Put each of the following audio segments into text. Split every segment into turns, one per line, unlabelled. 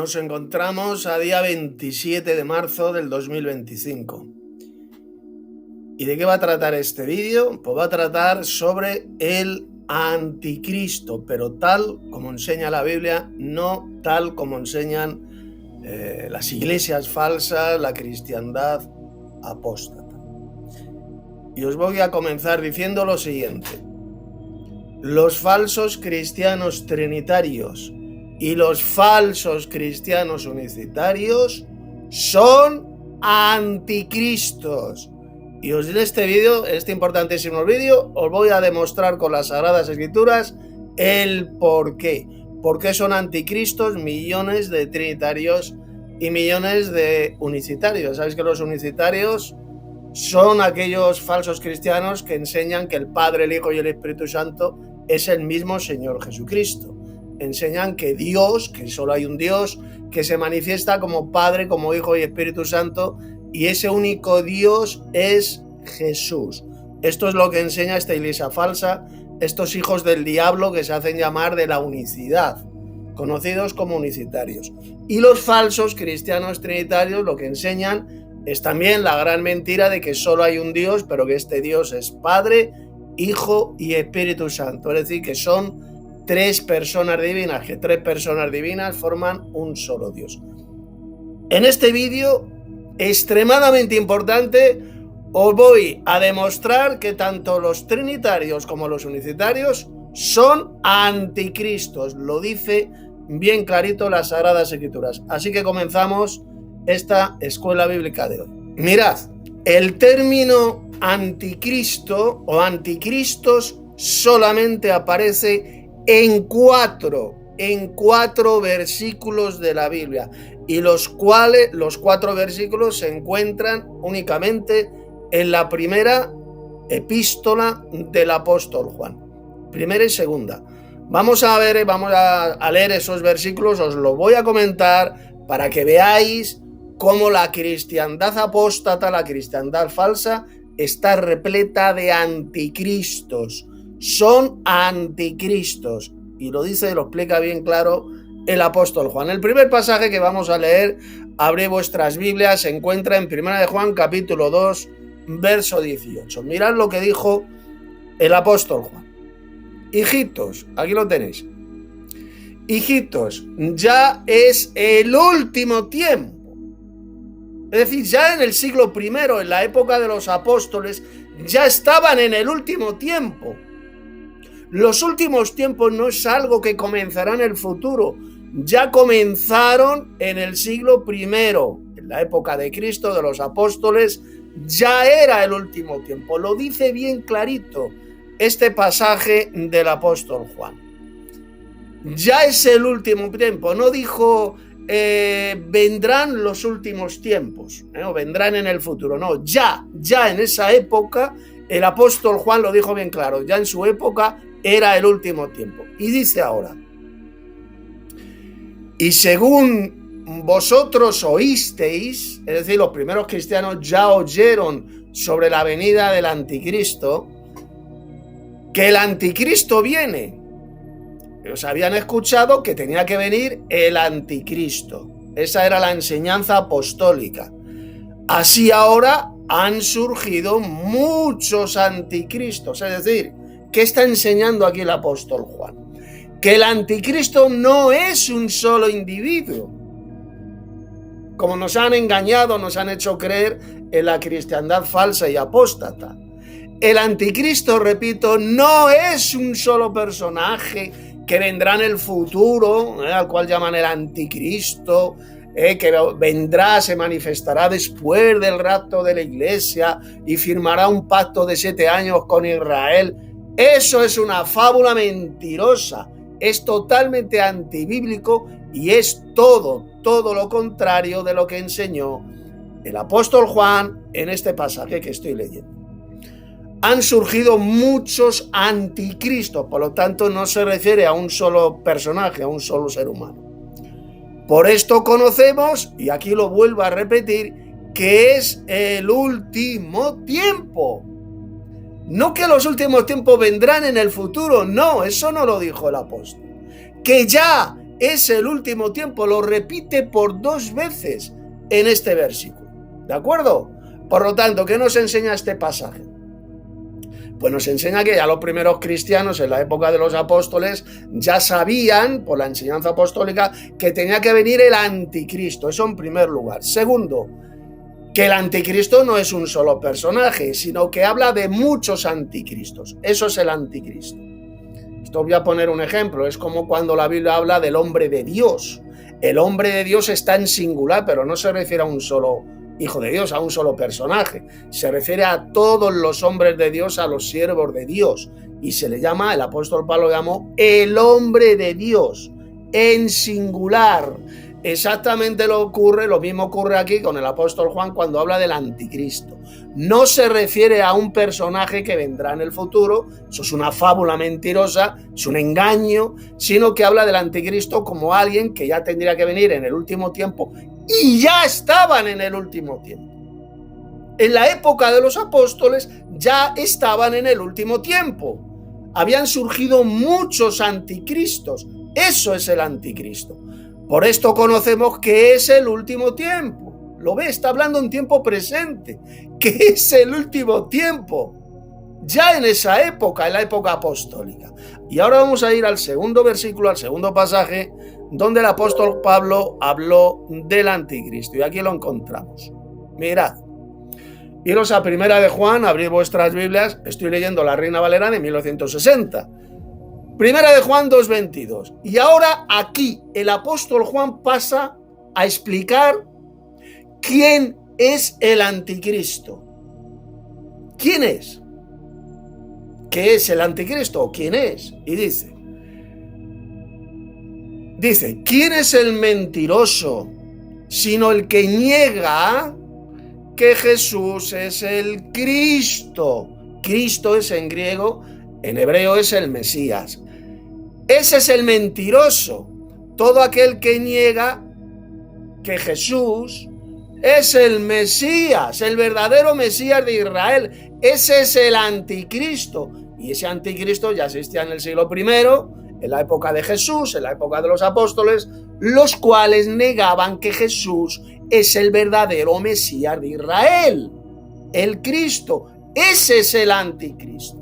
Nos encontramos a día 27 de marzo del 2025. ¿Y de qué va a tratar este vídeo? Pues va a tratar sobre el anticristo, pero tal como enseña la Biblia, no tal como enseñan las iglesias falsas, la cristiandad apóstata. Y os voy a comenzar diciendo lo siguiente. Los falsos cristianos trinitarios y los falsos cristianos unicitarios son anticristos. Y os en este vídeo, este importantísimo vídeo, os voy a demostrar con las Sagradas Escrituras el por qué. ¿Por qué son anticristos millones de trinitarios y millones de unicitarios? Sabéis que los unicitarios son aquellos falsos cristianos que enseñan que el Padre, el Hijo y el Espíritu Santo es el mismo Señor Jesucristo. Enseñan que Dios, que solo hay un Dios, que se manifiesta como Padre, como Hijo y Espíritu Santo, y ese único Dios es Jesús. Esto es lo que enseña esta iglesia falsa, estos hijos del diablo que se hacen llamar de la unicidad, conocidos como unicitarios. Y los falsos cristianos trinitarios lo que enseñan es también la gran mentira de que solo hay un Dios, pero que este Dios es Padre, Hijo y Espíritu Santo. Es decir, que son tres personas divinas, que tres personas divinas forman un solo Dios. En este vídeo, extremadamente importante, os voy a demostrar que tanto los trinitarios como los unicitarios son anticristos. Lo dice bien clarito las Sagradas Escrituras. Así que comenzamos esta escuela bíblica de hoy. Mirad, el término anticristo o anticristos solamente aparece en cuatro versículos de la Biblia, y los cuatro versículos se encuentran únicamente en la primera epístola del apóstol Juan, primera y segunda. Vamos a leer esos versículos, os los voy a comentar para que veáis cómo la cristiandad apóstata, la cristiandad falsa, está repleta de anticristos. Son anticristos. Y lo dice y lo explica bien claro el apóstol Juan. El primer pasaje que vamos a leer, abrid vuestras Biblias, se encuentra en 1 de Juan, capítulo 2, verso 18. Mirad lo que dijo el apóstol Juan. Hijitos, aquí lo tenéis. Hijitos, ya es el último tiempo. Es decir, ya en el siglo I, en la época de los apóstoles, ya estaban en el último tiempo. Los últimos tiempos no es algo que comenzará en el futuro. Ya comenzaron en el siglo I, en la época de Cristo, de los apóstoles, ya era el último tiempo. Lo dice bien clarito este pasaje del apóstol Juan. Ya es el último tiempo. No dijo vendrán los últimos tiempos, o vendrán en el futuro. No, ya en esa época, el apóstol Juan lo dijo bien claro. Ya en su época era el último tiempo. Y dice ahora: y según vosotros oísteis, es decir, los primeros cristianos ya oyeron sobre la venida del anticristo, que el anticristo viene. Os habían escuchado que tenía que venir el anticristo. Esa era la enseñanza apostólica. Así ahora han surgido muchos anticristos. Es decir, ¿qué está enseñando aquí el apóstol Juan? Que el anticristo no es un solo individuo, como nos han engañado, nos han hecho creer en la cristiandad falsa y apóstata. El anticristo, repito, no es un solo personaje que vendrá en el futuro, al cual llaman el anticristo, que vendrá, se manifestará después del rapto de la iglesia y firmará un pacto de 7 años con Israel. Eso es una fábula mentirosa, es totalmente antibíblico y es todo lo contrario de lo que enseñó el apóstol Juan en este pasaje que estoy leyendo. Han surgido muchos anticristos, por lo tanto no se refiere a un solo personaje, a un solo ser humano. Por esto conocemos, y aquí lo vuelvo a repetir, que es el último tiempo. No que los últimos tiempos vendrán en el futuro, no, eso no lo dijo el apóstol. Que ya es el último tiempo. Lo repite por 2 veces en este versículo. ¿De acuerdo? Por lo tanto, ¿qué nos enseña este pasaje? Pues nos enseña que ya los primeros cristianos en la época de los apóstoles ya sabían, por la enseñanza apostólica, que tenía que venir el anticristo. Eso en primer lugar. Segundo, que el anticristo no es un solo personaje, sino que habla de muchos anticristos. Eso es el anticristo. Esto voy a poner un ejemplo. Es como cuando la Biblia habla del hombre de Dios. El hombre de Dios está en singular, pero no se refiere a un solo hijo de Dios, a un solo personaje. Se refiere a todos los hombres de Dios, a los siervos de Dios. Y se le llama, el apóstol Pablo lo llamó el hombre de Dios, en singular. Exactamente lo mismo ocurre aquí con el apóstol Juan cuando habla del anticristo. No se refiere a un personaje que vendrá en el futuro, eso es una fábula mentirosa, es un engaño, sino que habla del anticristo como alguien que ya tendría que venir en el último tiempo y ya estaban en el último tiempo. En la época de los apóstoles ya estaban en el último tiempo. Habían surgido muchos anticristos. Eso es el anticristo. Por esto conocemos que es el último tiempo. Lo ve, está hablando en tiempo presente, que es el último tiempo. Ya en esa época, en la época apostólica. Y ahora vamos a ir al segundo versículo, al segundo pasaje, donde el apóstol Pablo habló del anticristo. Y aquí lo encontramos. Mirad. Iros a Primera de Juan, abrid vuestras Biblias. Estoy leyendo la Reina Valera de 1960. Primera de Juan 2:22. Y ahora aquí el apóstol Juan pasa a explicar quién es el anticristo. ¿Quién es? ¿Qué es el anticristo? ¿Quién es? Y dice, ¿quién es el mentiroso? Sino el que niega que Jesús es el Cristo. Cristo es en griego, en hebreo es el Mesías. Ese es el mentiroso. Todo aquel que niega que Jesús es el Mesías, el verdadero Mesías de Israel. Ese es el anticristo. Y ese anticristo ya existía en el siglo I, en la época de Jesús, en la época de los apóstoles, los cuales negaban que Jesús es el verdadero Mesías de Israel, el Cristo. Ese es el anticristo.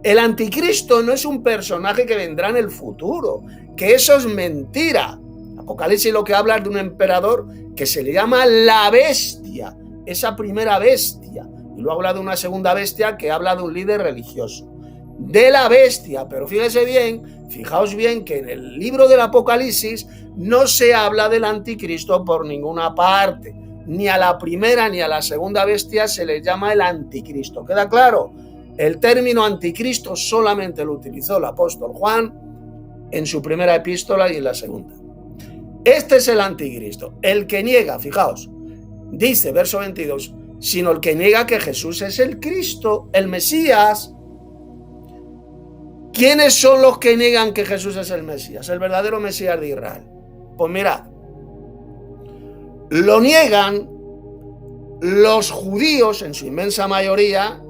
El anticristo no es un personaje que vendrá en el futuro, que eso es mentira. Apocalipsis lo que habla es de un emperador que se le llama la bestia, esa primera bestia. Y luego habla de una segunda bestia que habla de un líder religioso. De la bestia, pero fijaos bien que en el libro del Apocalipsis no se habla del anticristo por ninguna parte. Ni a la primera ni a la segunda bestia se le llama el anticristo. ¿Queda claro? El término anticristo solamente lo utilizó el apóstol Juan en su primera epístola y en la segunda. Este es el anticristo, el que niega, fijaos, dice verso 22, sino el que niega que Jesús es el Cristo, el Mesías. ¿Quiénes son los que niegan que Jesús es el Mesías, el verdadero Mesías de Israel? Pues mirad, lo niegan los judíos en su inmensa mayoría.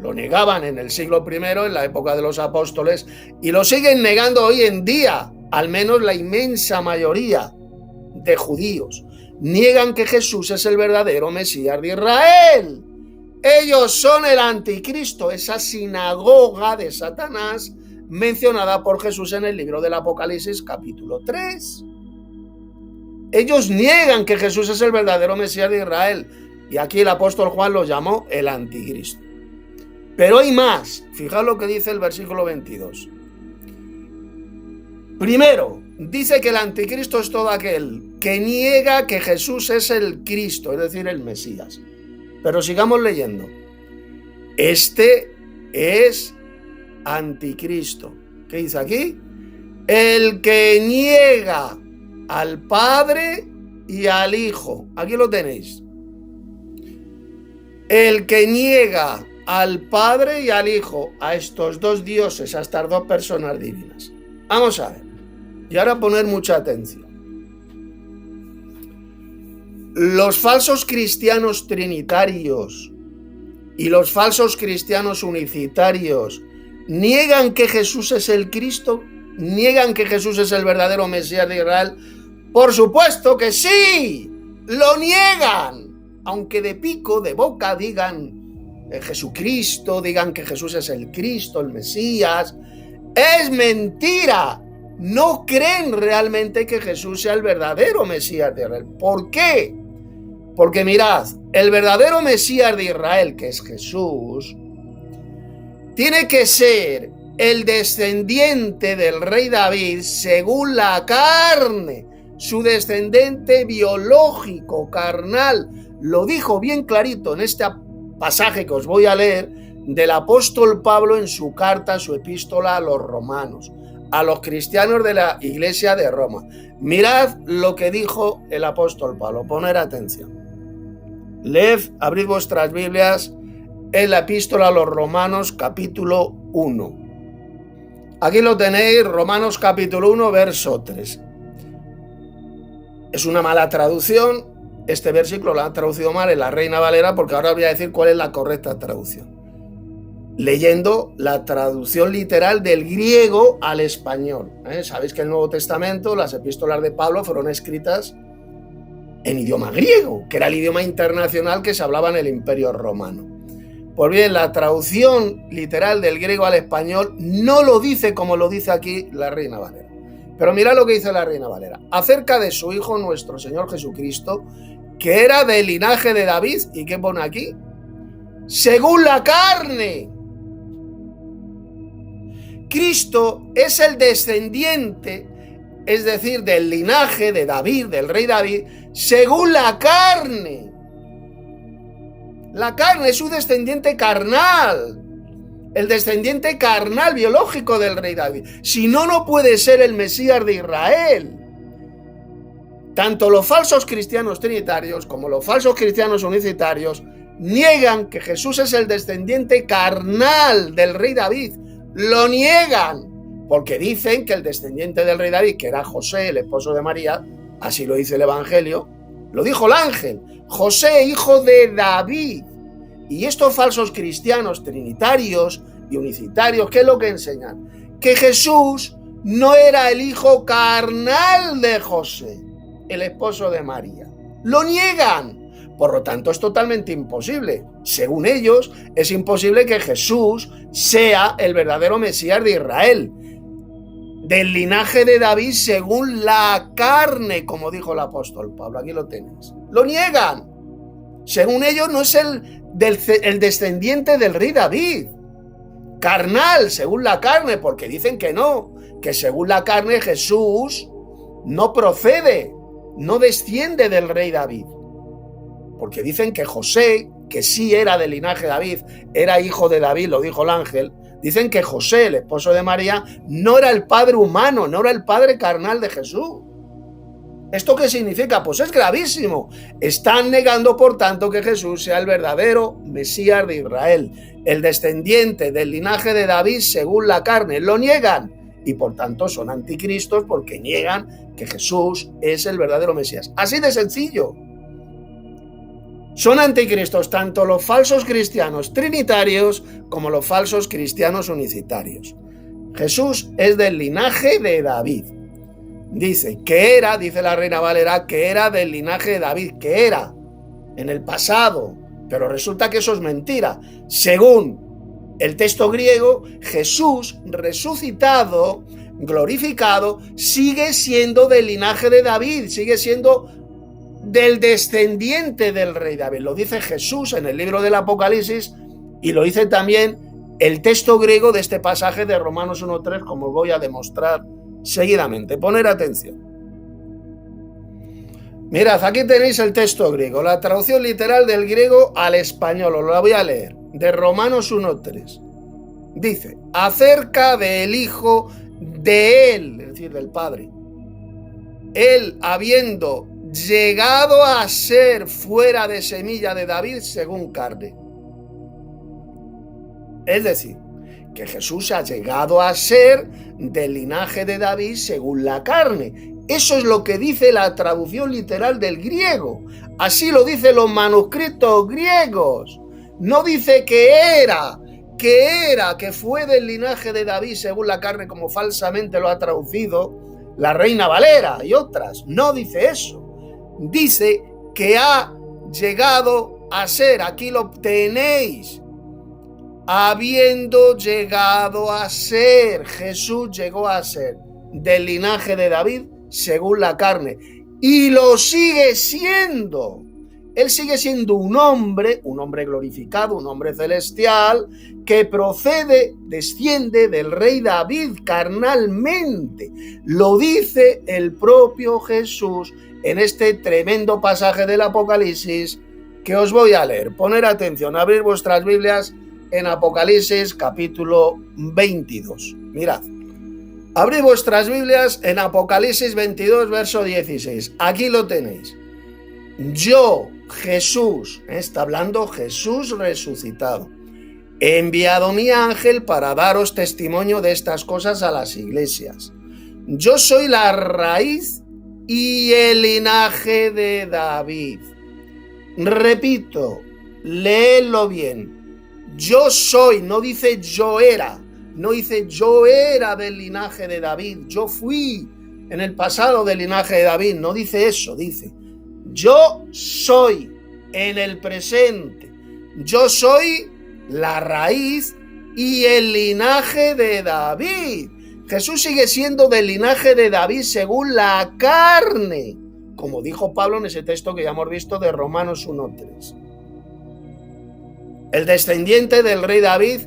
Lo negaban en el siglo I, en la época de los apóstoles, y lo siguen negando hoy en día, al menos la inmensa mayoría de judíos. Niegan que Jesús es el verdadero Mesías de Israel. Ellos son el anticristo, esa sinagoga de Satanás mencionada por Jesús en el libro del Apocalipsis capítulo 3. Ellos niegan que Jesús es el verdadero Mesías de Israel, y aquí el apóstol Juan lo llamó el anticristo. Pero hay más. Fijaos lo que dice el versículo 22. Primero, dice que el anticristo es todo aquel que niega que Jesús es el Cristo, es decir, el Mesías. Pero sigamos leyendo. Este es anticristo. ¿Qué dice aquí? El que niega al Padre y al Hijo. Aquí lo tenéis. El que niega al Padre y al Hijo, a estos dos dioses, a estas dos personas divinas. Vamos a ver. Y ahora poner mucha atención. Los falsos cristianos trinitarios y los falsos cristianos unicitarios niegan que Jesús es el Cristo. ¿Niegan que Jesús es el verdadero Mesías de Israel? Por supuesto que sí, lo niegan. Aunque de pico, de boca digan Jesucristo, digan que Jesús es el Cristo, el Mesías. Es mentira. No creen realmente que Jesús sea el verdadero Mesías de Israel. ¿Por qué? Porque mirad, el verdadero Mesías de Israel, que es Jesús, tiene que ser el descendiente del rey David según la carne, su descendiente biológico, carnal. Lo dijo bien clarito en este pasaje que os voy a leer del apóstol Pablo en su carta, su epístola a los romanos, a los cristianos de la iglesia de Roma. Mirad lo que dijo el apóstol Pablo, poner atención. Leed, abrid vuestras Biblias en la epístola a los Romanos, capítulo 1. Aquí lo tenéis, Romanos capítulo 1, verso 3. Es una mala traducción, este versículo lo han traducido mal en la Reina Valera, porque ahora os voy a decir cuál es la correcta traducción. Leyendo la traducción literal del griego al español. Sabéis que el Nuevo Testamento, las epístolas de Pablo fueron escritas en idioma griego, que era el idioma internacional que se hablaba en el Imperio Romano. Pues bien, la traducción literal del griego al español no lo dice como lo dice aquí la Reina Valera. Pero mirad lo que dice la Reina Valera. Acerca de su Hijo nuestro Señor Jesucristo, que era del linaje de David, ¿y qué pone aquí? Según la carne. Cristo es el descendiente, es decir, del linaje de David, del rey David, según la carne. La carne es su descendiente carnal, el descendiente carnal biológico del rey David. Si no, no puede ser el Mesías de Israel. Tanto los falsos cristianos trinitarios como los falsos cristianos unicitarios niegan que Jesús es el descendiente carnal del rey David. Lo niegan porque dicen que el descendiente del rey David, que era José, el esposo de María, así lo dice el Evangelio, lo dijo el ángel, José, hijo de David. Y estos falsos cristianos trinitarios y unicitarios, ¿qué es lo que enseñan? Que Jesús no era el hijo carnal de José, el esposo de María. Lo niegan. Por lo tanto, es totalmente imposible. Según ellos, es imposible que Jesús sea el verdadero Mesías de Israel, del linaje de David según la carne, como dijo el apóstol Pablo. Aquí lo tenéis. Lo niegan. Según ellos, no es el descendiente del rey David. Carnal, según la carne, porque dicen que no, que según la carne Jesús no procede, no desciende del rey David. Porque dicen que José, que sí era del linaje de David, era hijo de David, lo dijo el ángel. Dicen que José, el esposo de María, no era el padre humano, no era el padre carnal de Jesús. ¿Esto qué significa? Pues es gravísimo. Están negando, por tanto, que Jesús sea el verdadero Mesías de Israel, el descendiente del linaje de David según la carne. Lo niegan y, por tanto, son anticristos porque niegan que Jesús es el verdadero Mesías. Así de sencillo. Son anticristos tanto los falsos cristianos trinitarios como los falsos cristianos unicitarios. Jesús es del linaje de David. Dice que era, dice la Reina Valera, que era del linaje de David, que era en el pasado, pero resulta que eso es mentira. Según el texto griego, Jesús resucitado, glorificado, sigue siendo del linaje de David, sigue siendo del descendiente del rey David. Lo dice Jesús en el libro del Apocalipsis y lo dice también el texto griego de este pasaje de Romanos 1:3, como os voy a demostrar seguidamente. Poner atención. Mirad, aquí tenéis el texto griego, la traducción literal del griego al español, os la voy a leer, de Romanos 1:3. Dice, acerca del Hijo de él, es decir, del Padre, él habiendo llegado a ser fuera de semilla de David según carne. Es decir, que Jesús ha llegado a ser del linaje de David según la carne. Eso es lo que dice la traducción literal del griego. Así lo dicen los manuscritos griegos. No dice que era, que fue del linaje de David según la carne, como falsamente lo ha traducido la Reina Valera y otras. No dice eso. Dice que ha llegado a ser, aquí lo tenéis, habiendo llegado a ser, Jesús llegó a ser del linaje de David según la carne, y lo sigue siendo. Él sigue siendo un hombre glorificado, un hombre celestial, que desciende del rey David carnalmente. Lo dice el propio Jesús en este tremendo pasaje del Apocalipsis que os voy a leer. Poner atención, abrir vuestras Biblias en Apocalipsis capítulo 22. Mirad, abrid vuestras Biblias en Apocalipsis 22, verso 16. Aquí lo tenéis. Yo, Jesús, está hablando Jesús resucitado, he enviado mi ángel para daros testimonio de estas cosas a las iglesias. Yo soy la raíz y el linaje de David. Repito, léelo bien. Yo soy, no dice yo era, no dice yo era del linaje de David, yo fui en el pasado del linaje de David, no dice eso, dice yo soy en el presente, yo soy la raíz y el linaje de David. Jesús sigue siendo del linaje de David según la carne, como dijo Pablo en ese texto que ya hemos visto de Romanos 1:3. El descendiente del rey David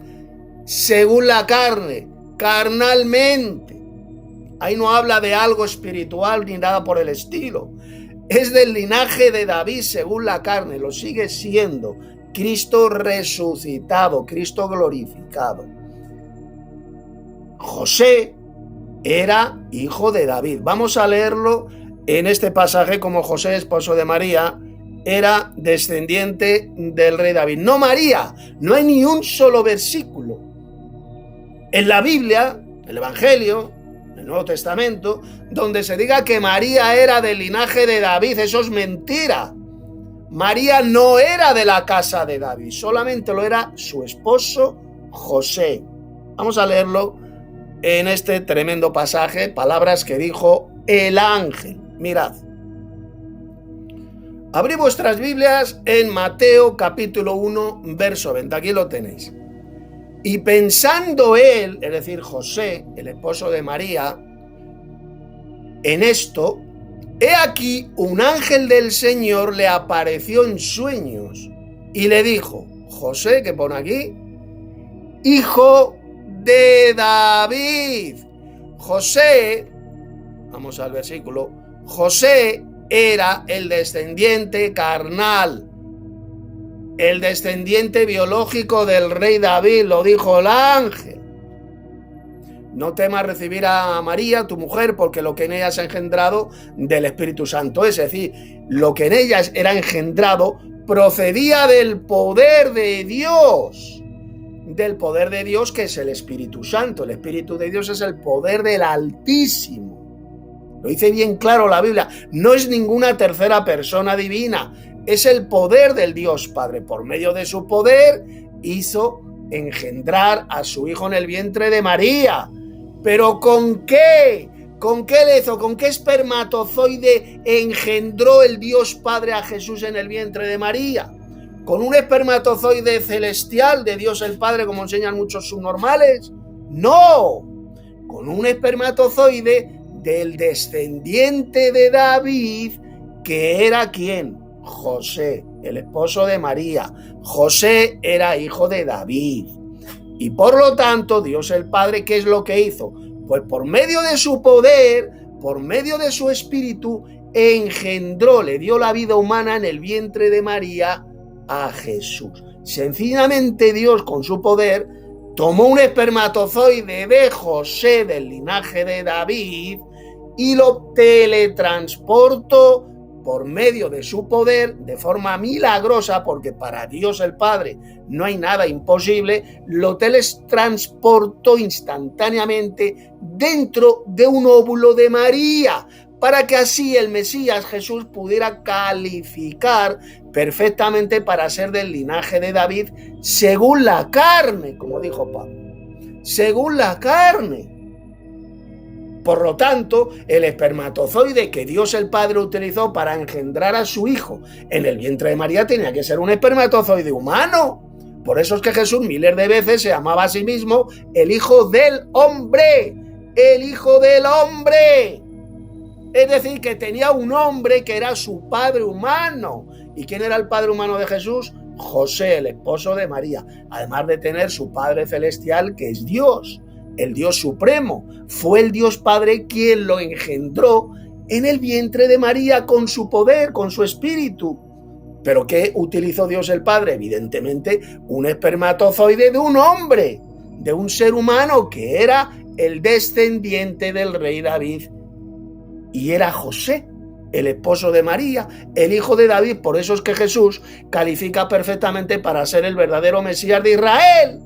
según la carne, carnalmente. Ahí no habla de algo espiritual ni nada por el estilo. Es del linaje de David según la carne, lo sigue siendo. Cristo resucitado, Cristo glorificado. José era hijo de David. Vamos a leerlo en este pasaje como José, esposo de María, era descendiente del rey David. No María, no hay ni un solo versículo en la Biblia, el Evangelio, el Nuevo Testamento, donde se diga que María era del linaje de David. Eso es mentira. María no era de la casa de David, solamente lo era su esposo José. Vamos a leerlo en este tremendo pasaje, palabras que dijo el ángel. Mirad. Abrid vuestras Biblias en Mateo capítulo 1, verso 20. Aquí lo tenéis. Y pensando él, es decir, José, el esposo de María, en esto, he aquí un ángel del Señor le apareció en sueños y le dijo, José, que pone aquí, hijo de David. José, vamos al versículo, José era el descendiente carnal, el descendiente biológico del rey David, lo dijo el ángel. No temas recibir a María, tu mujer, porque lo que en ella se ha engendrado del Espíritu Santo, es decir, lo que en ella era engendrado procedía del poder de Dios, que es el Espíritu Santo. El Espíritu de Dios es el poder del Altísimo. Lo dice bien claro la Biblia, no es ninguna tercera persona divina, es el poder del Dios Padre. Por medio de su poder hizo engendrar a su hijo en el vientre de María. ¿Pero con qué? ¿Con qué le hizo? ¿Con qué espermatozoide engendró el Dios Padre a Jesús en el vientre de María? ¿Con un espermatozoide celestial de Dios el Padre, como enseñan muchos subnormales? No, con un espermatozoide del descendiente de David, que era ¿quién? José, el esposo de María. José era hijo de David. Y por lo tanto, Dios el Padre, ¿qué es lo que hizo? Pues por medio de su poder, por medio de su espíritu, engendró, le dio la vida humana en el vientre de María a Jesús. Sencillamente Dios, con su poder, tomó un espermatozoide de José, del linaje de David, y lo teletransportó por medio de su poder, de forma milagrosa, porque para Dios el Padre no hay nada imposible, lo teletransportó instantáneamente dentro de un óvulo de María, para que así el Mesías Jesús pudiera calificar perfectamente para ser del linaje de David según la carne, como dijo Pablo, según la carne. Por lo tanto, el espermatozoide que Dios el Padre utilizó para engendrar a su Hijo en el vientre de María tenía que ser un espermatozoide humano. Por eso es que Jesús miles de veces se llamaba a sí mismo el Hijo del Hombre, el Hijo del Hombre. Es decir, que tenía un hombre que era su padre humano. ¿Y quién era el padre humano de Jesús? José, el esposo de María, además de tener su Padre celestial, que es Dios, el Dios supremo. Fue el Dios Padre quien lo engendró en el vientre de María con su poder, con su espíritu. ¿Pero qué utilizó Dios el Padre? Evidentemente, un espermatozoide de un hombre, de un ser humano que era el descendiente del rey David, y era José, el esposo de María, el hijo de David. Por eso es que Jesús califica perfectamente para ser el verdadero Mesías de Israel.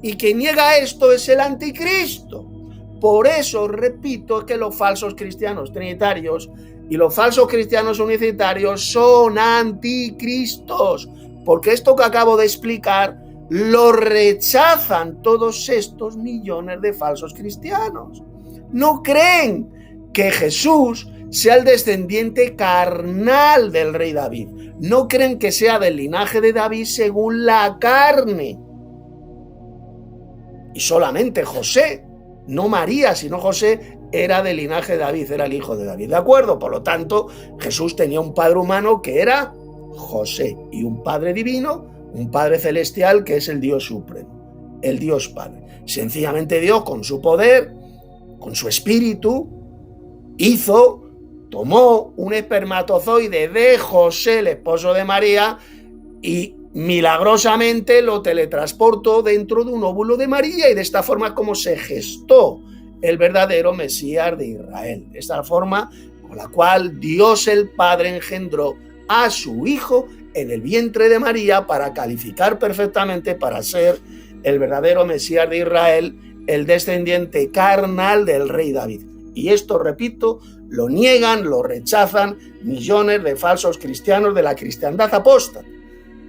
Y quien niega esto es el anticristo. Por eso repito que los falsos cristianos trinitarios y los falsos cristianos unicitarios son anticristos, porque esto que acabo de explicar lo rechazan todos estos millones de falsos cristianos. No creen que Jesús sea el descendiente carnal del rey David. No creen que sea del linaje de David según la carne. Y solamente José, no María, sino José, era del linaje de David, era el hijo de David, ¿de acuerdo? Por lo tanto, Jesús tenía un padre humano que era José, y un padre divino, un padre celestial que es el Dios supremo, el Dios Padre. Sencillamente Dios, con su poder, con su espíritu, tomó un espermatozoide de José, el esposo de María, y milagrosamente lo teletransportó dentro de un óvulo de María, y de esta forma es como se gestó el verdadero Mesías de Israel. De esta forma con la cual Dios el Padre engendró a su Hijo en el vientre de María para calificar perfectamente para ser el verdadero Mesías de Israel, el descendiente carnal del rey David. Y esto, repito, lo niegan, lo rechazan millones de falsos cristianos de la cristiandad apóstata,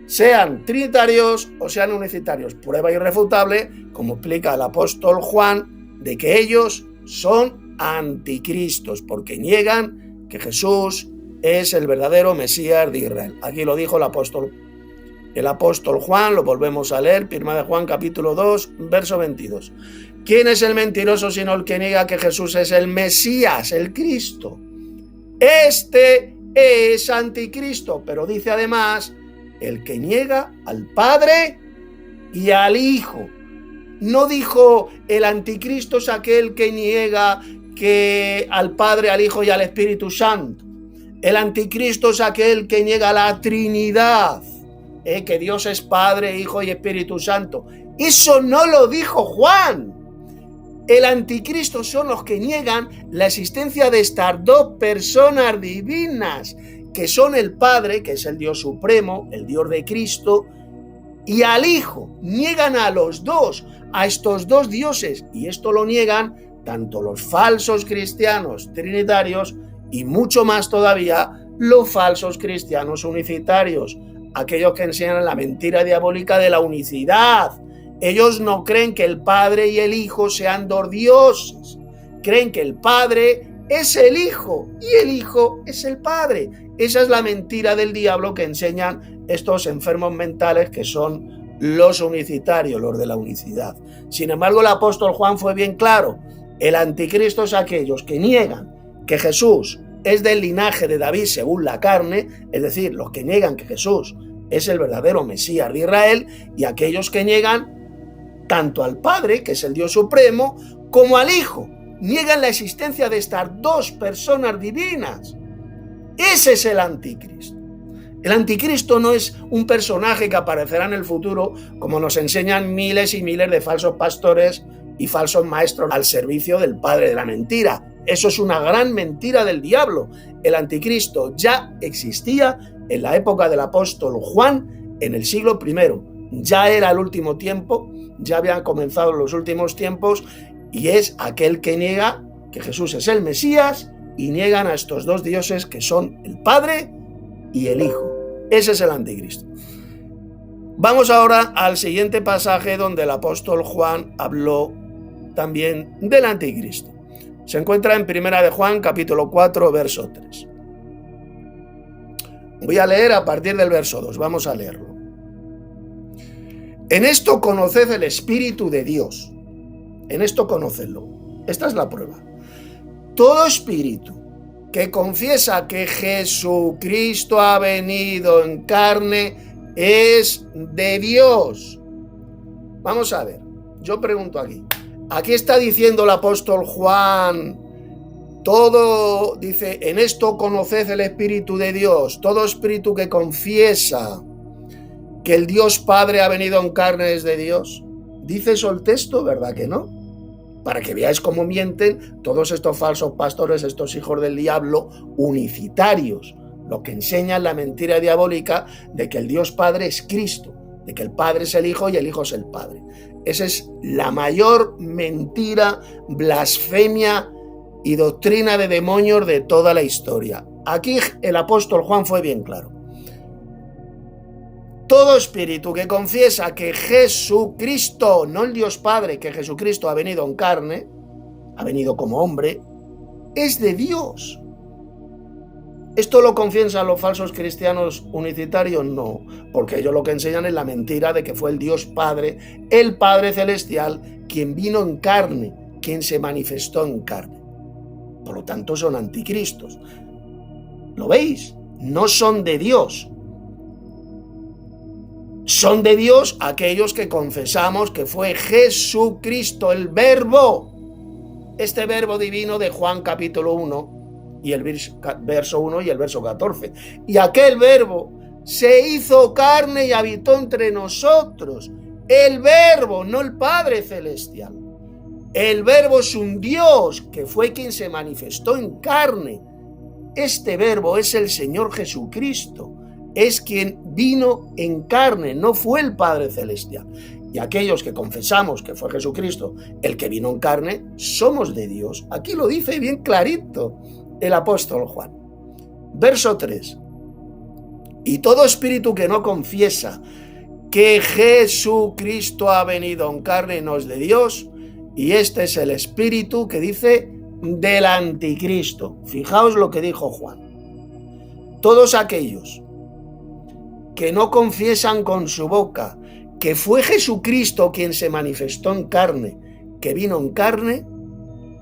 sean trinitarios o sean unicitarios. Prueba irrefutable, como explica el apóstol Juan, de que ellos son anticristos, porque niegan que Jesús es el verdadero Mesías de Israel. Aquí lo dijo el apóstol Juan, lo volvemos a leer, 1 Juan capítulo 2, verso 22. ¿Quién es el mentiroso sino el que niega que Jesús es el Mesías, el Cristo? Este es anticristo, pero dice además el que niega al Padre y al Hijo. No dijo el anticristo es aquel que niega que al Padre, al Hijo y al Espíritu Santo. El anticristo es aquel que niega la Trinidad, que Dios es Padre, Hijo y Espíritu Santo. Eso no lo dijo Juan. El anticristo son los que niegan la existencia de estas dos personas divinas, que son el Padre, que es el Dios supremo, el Dios de Cristo, y al Hijo. Niegan a los dos, a estos dos dioses, y esto lo niegan tanto los falsos cristianos trinitarios y mucho más todavía los falsos cristianos unicitarios, aquellos que enseñan la mentira diabólica de la unicidad. Ellos no creen que el Padre y el Hijo sean dos dioses. Creen que el Padre es el Hijo y el Hijo es el Padre. Esa es la mentira del diablo que enseñan estos enfermos mentales que son los unicitarios, los de la unicidad. Sin embargo, el apóstol Juan fue bien claro. El anticristo es aquellos que niegan que Jesús es del linaje de David según la carne, es decir, los que niegan que Jesús es el verdadero Mesías de Israel, y aquellos que niegan tanto al Padre, que es el Dios supremo, como al Hijo. Niegan la existencia de estas dos personas divinas. Ese es el anticristo. El anticristo no es un personaje que aparecerá en el futuro, como nos enseñan miles y miles de falsos pastores y falsos maestros al servicio del padre de la mentira. Eso es una gran mentira del diablo. El anticristo ya existía en la época del apóstol Juan, en el siglo I. Ya era el último tiempo, ya habían comenzado los últimos tiempos, y es aquel que niega que Jesús es el Mesías y niegan a estos dos dioses que son el Padre y el Hijo. Ese es el anticristo. Vamos ahora al siguiente pasaje donde el apóstol Juan habló también del anticristo. Se encuentra en 1 de Juan, capítulo 4, verso 3. Voy a leer a partir del verso 2, vamos a leerlo. En esto conoced el Espíritu de Dios. En esto conocedlo. Esta es la prueba. Todo espíritu que confiesa que Jesucristo ha venido en carne es de Dios. Vamos a ver, yo pregunto aquí está diciendo el apóstol Juan, todo, dice, en esto conoced el Espíritu de Dios, todo espíritu que confiesa que el Dios Padre ha venido en carne es de Dios. ¿Dice eso el texto? ¿Verdad que no? Para que veáis cómo mienten todos estos falsos pastores, estos hijos del diablo, unicitarios, lo que enseñan la mentira diabólica de que el Dios Padre es Cristo, de que el Padre es el Hijo y el Hijo es el Padre. Esa es la mayor mentira, blasfemia y doctrina de demonios de toda la historia. Aquí el apóstol Juan fue bien claro. Todo espíritu que confiesa que Jesucristo, no el Dios Padre, que Jesucristo ha venido en carne, ha venido como hombre, es de Dios. ¿Esto lo confiesan los falsos cristianos unicitarios? No, porque ellos lo que enseñan es la mentira de que fue el Dios Padre, el Padre Celestial, quien vino en carne, quien se manifestó en carne. Por lo tanto, son anticristos. ¿Lo veis? No son de Dios. Son de Dios aquellos que confesamos que fue Jesucristo, el Verbo. Este Verbo divino de Juan capítulo 1, y el verso 1 y el verso 14. Y aquel Verbo se hizo carne y habitó entre nosotros. El Verbo, no el Padre Celestial. El Verbo es un Dios que fue quien se manifestó en carne. Este Verbo es el Señor Jesucristo. Es quien vino en carne, no fue el Padre Celestial. Y aquellos que confesamos que fue Jesucristo el que vino en carne, somos de Dios. Aquí lo dice bien clarito el apóstol Juan. Verso 3. Y todo espíritu que no confiesa que Jesucristo ha venido en carne no es de Dios, y este es el espíritu que dice del anticristo. Fijaos lo que dijo Juan. Todos aquellos que no confiesan con su boca que fue Jesucristo quien se manifestó en carne, que vino en carne,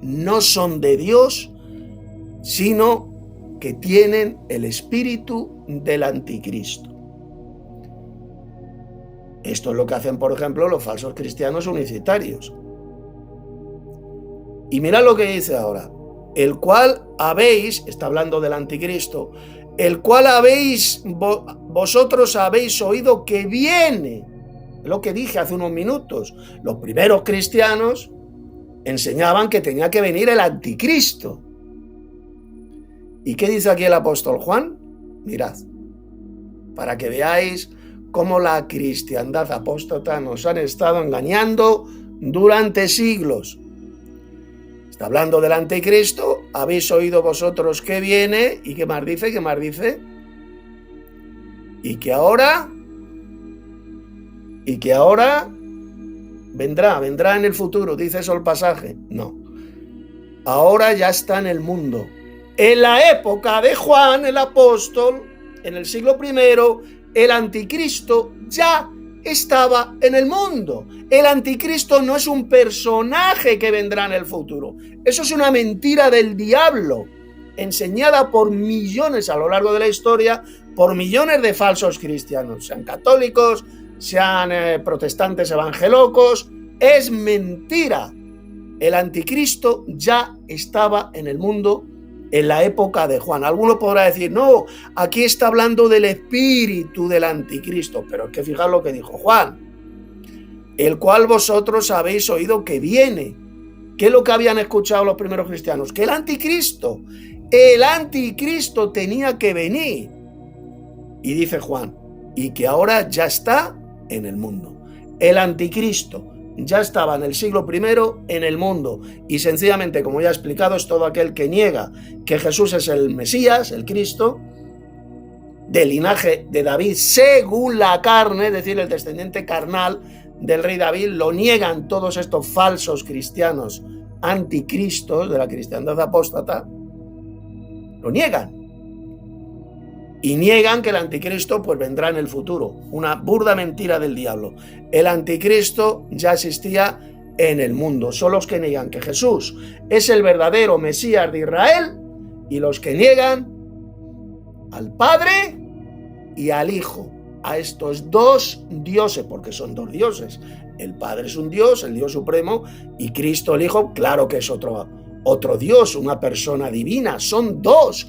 no son de Dios, sino que tienen el espíritu del anticristo. Esto es lo que hacen, por ejemplo, los falsos cristianos unicitarios. Y mirad lo que dice ahora. El cual habéis, está hablando del anticristo, el cual vosotros habéis oído que viene. Es lo que dije hace unos minutos. Los primeros cristianos enseñaban que tenía que venir el anticristo. ¿Y qué dice aquí el apóstol Juan? Mirad, para que veáis cómo la cristiandad apóstata nos han estado engañando durante siglos. Está hablando del anticristo, habéis oído vosotros que viene, ¿y qué más dice? ¿Qué más dice? Y que ahora vendrá en el futuro, dice eso el pasaje. No, ahora ya está en el mundo. En la época de Juan el apóstol, en el siglo I, el anticristo ya estaba en el mundo. El anticristo no es un personaje que vendrá en el futuro. Eso es una mentira del diablo, enseñada por millones a lo largo de la historia, por millones de falsos cristianos, sean católicos, sean protestantes evangelocos. Es mentira. El anticristo ya estaba en el mundo en la época de Juan. Alguno podrá decir, no, aquí está hablando del espíritu del anticristo, pero es que fijaos lo que dijo Juan, el cual vosotros habéis oído que viene. ¿Qué es lo que habían escuchado los primeros cristianos? Que el anticristo tenía que venir. Y dice Juan, y que ahora ya está en el mundo. El anticristo ya estaba en el siglo I en el mundo, y sencillamente, como ya he explicado, es todo aquel que niega que Jesús es el Mesías, el Cristo, del linaje de David según la carne, es decir, el descendiente carnal del rey David. Lo niegan todos estos falsos cristianos anticristos de la cristiandad apóstata, lo niegan. Y niegan que el anticristo pues vendrá en el futuro. Una burda mentira del diablo. El anticristo ya existía en el mundo. Son los que niegan que Jesús es el verdadero Mesías de Israel y los que niegan al Padre y al Hijo. A estos dos dioses, porque son dos dioses. El Padre es un Dios, el Dios supremo, y Cristo el Hijo, claro que es otro Dios, una persona divina. Son dos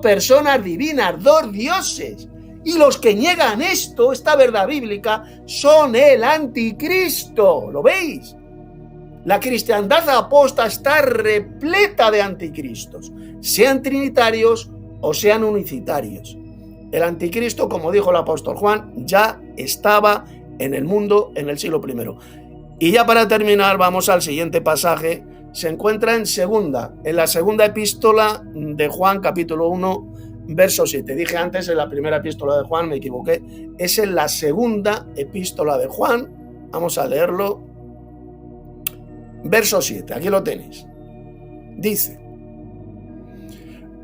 personas divinas, dos dioses. Y los que niegan esta verdad bíblica, son el anticristo. ¿Lo veis? La cristiandad apóstata está repleta de anticristos, sean trinitarios o sean unicitarios. El anticristo, como dijo el apóstol Juan, ya estaba en el mundo en el siglo I. Y ya para terminar, vamos al siguiente pasaje. Se encuentra en la segunda epístola de Juan, capítulo 1, verso 7. Dije antes en la primera epístola de Juan, me equivoqué. Es en la segunda epístola de Juan. Vamos a leerlo. Verso 7, aquí lo tenéis. Dice: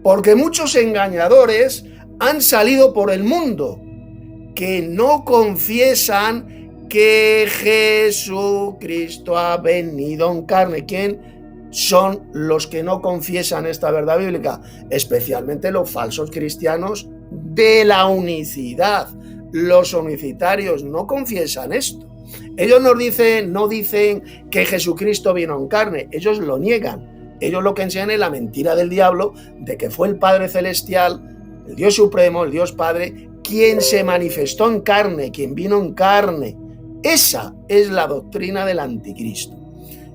porque muchos engañadores han salido por el mundo, que no confiesan que Jesucristo ha venido en carne. ¿Quién son los que no confiesan esta verdad bíblica? Especialmente los falsos cristianos de la unicidad. Los unicitarios no confiesan esto. Ellos no dicen que Jesucristo vino en carne, ellos lo niegan. Ellos lo que enseñan es la mentira del diablo de que fue el Padre Celestial, el Dios Supremo, el Dios Padre, quien se manifestó en carne, quien vino en carne. Esa es la doctrina del anticristo.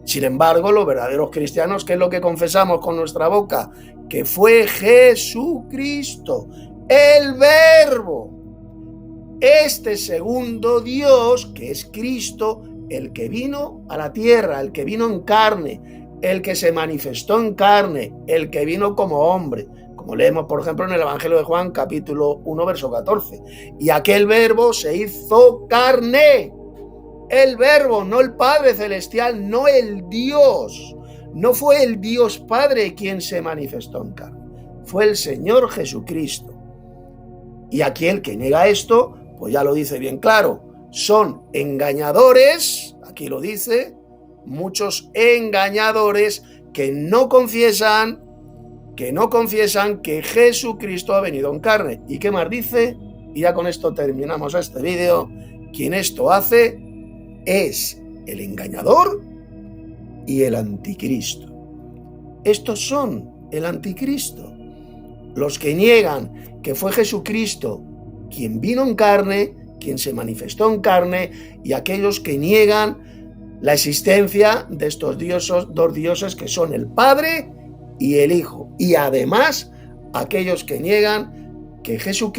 Sin embargo, los verdaderos cristianos, ¿qué es lo que confesamos con nuestra boca? Que fue Jesucristo, el Verbo, este segundo Dios, que es Cristo, el que vino a la tierra, el que vino en carne, el que se manifestó en carne, el que vino como hombre, como leemos por ejemplo en el Evangelio de Juan capítulo 1 verso 14. Y aquel Verbo se hizo carne. El Verbo, no el Padre Celestial, no el Dios. No fue el Dios Padre quien se manifestó en carne. Fue el Señor Jesucristo. Y aquel que niega esto, pues ya lo dice bien claro, son engañadores, aquí lo dice, muchos engañadores que no confiesan que Jesucristo ha venido en carne. ¿Y qué más dice? Y ya con esto terminamos este vídeo. Quien esto hace es el engañador y el anticristo. Estos son el anticristo. Los que niegan que fue Jesucristo quien vino en carne, quien se manifestó en carne, y aquellos que niegan la existencia de estos dos dioses que son el Padre y el Hijo. Y además, aquellos que niegan que Jesús,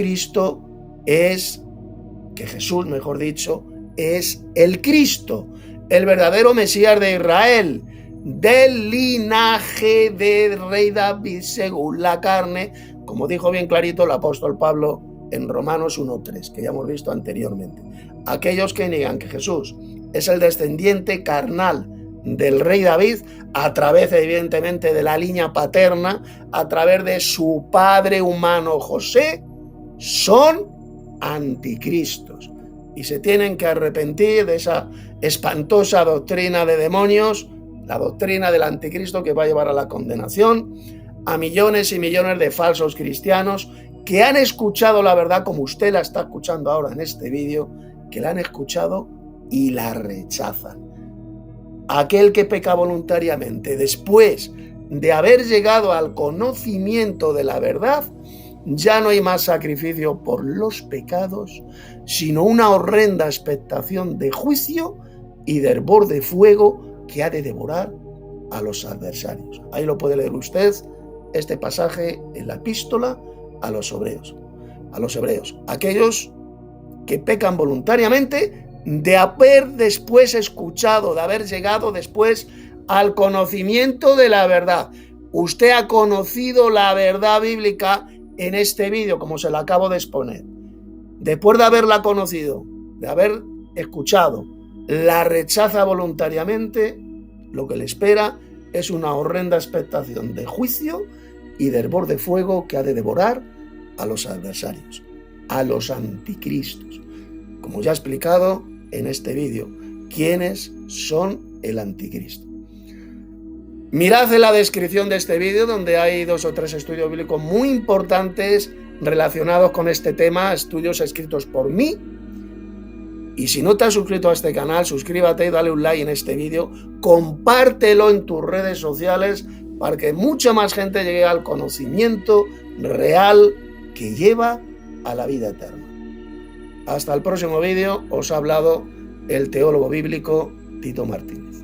mejor dicho, es el Cristo, el verdadero Mesías de Israel, del linaje del rey David según la carne, como dijo bien clarito el apóstol Pablo en Romanos 1:3, que ya hemos visto anteriormente. Aquellos que niegan que Jesús es el descendiente carnal del rey David, a través evidentemente de la línea paterna, a través de su padre humano José, son anticristos y se tienen que arrepentir de esa espantosa doctrina de demonios, la doctrina del anticristo, que va a llevar a la condenación a millones y millones de falsos cristianos que han escuchado la verdad como usted la está escuchando ahora en este vídeo, que la han escuchado y la rechazan. Aquel que peca voluntariamente después de haber llegado al conocimiento de la verdad, ya no hay más sacrificio por los pecados, sino una horrenda expectación de juicio y de hervor de fuego que ha de devorar a los adversarios. Ahí lo puede leer usted, este pasaje en la epístola a los hebreos. Aquellos que pecan voluntariamente de haber después escuchado, de haber llegado después al conocimiento de la verdad. Usted ha conocido la verdad bíblica en este vídeo, como se la acabo de exponer. Después de haberla conocido, de haber escuchado, la rechaza voluntariamente, lo que le espera es una horrenda expectación de juicio y de hervor de fuego que ha de devorar a los adversarios, a los anticristos. Como ya he explicado en este vídeo, ¿quiénes son el anticristo? Mirad en la descripción de este vídeo, donde hay 2 o 3 estudios bíblicos muy importantes relacionados con este tema, estudios escritos por mí. Y si no te has suscrito a este canal, suscríbete y dale un like en este vídeo, compártelo en tus redes sociales para que mucha más gente llegue al conocimiento real que lleva a la vida eterna. Hasta el próximo vídeo, os ha hablado el teólogo bíblico Tito Martínez.